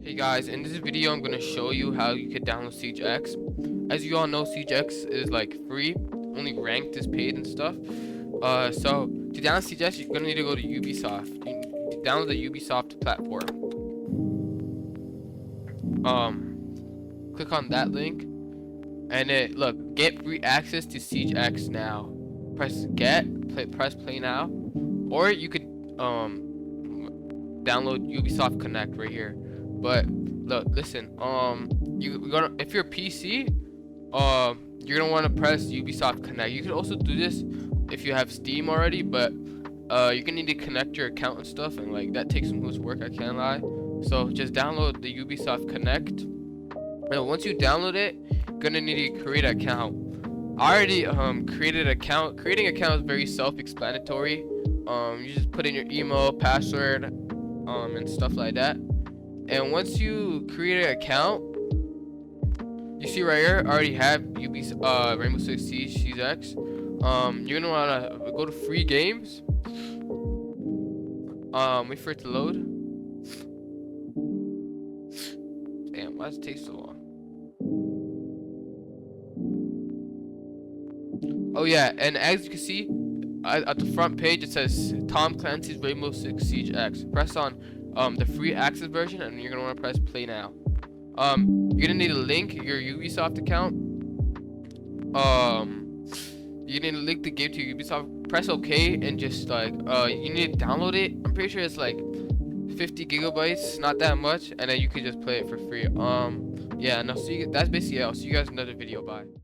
Hey guys, in this video I'm gonna show you how you could download SiegeX. As you all know, SiegeX is like free, only ranked is paid and stuff. So to download SiegeX, you're gonna need to go to Ubisoft. You need to download the Ubisoft platform. Click on that link, and look, get free access to SiegeX now. Press press play now, or you could download Ubisoft Connect right here. But look, listen, if you're a PC, you're gonna want to press Ubisoft Connect. You can also do this if you have Steam already, but you're gonna need to connect your account and stuff, and like that takes some loose work, I can't lie. So just download the Ubisoft Connect, and once you download it, you're gonna need to create an account. I already created an account. Creating an account is very self-explanatory. You just put in your email, password, and stuff like that. And once you create an account, you see right here, I already have Rainbow Six Siege SiegeX. You're gonna wanna go to free games. Wait for it to load. Damn, why does it take so long? Oh yeah, and as you can see, at the front page it says Tom Clancy's Rainbow Six SiegeX. Press on the free access version, and you're gonna want to press play now. You're gonna need to link your Ubisoft account. You need to link the game to Ubisoft. Press OK, and just like you need to download it. I'm pretty sure it's like 50 gigabytes, not that much, and then you can just play it for free. Yeah, no, that's basically it. I'll see you guys in another video. Bye.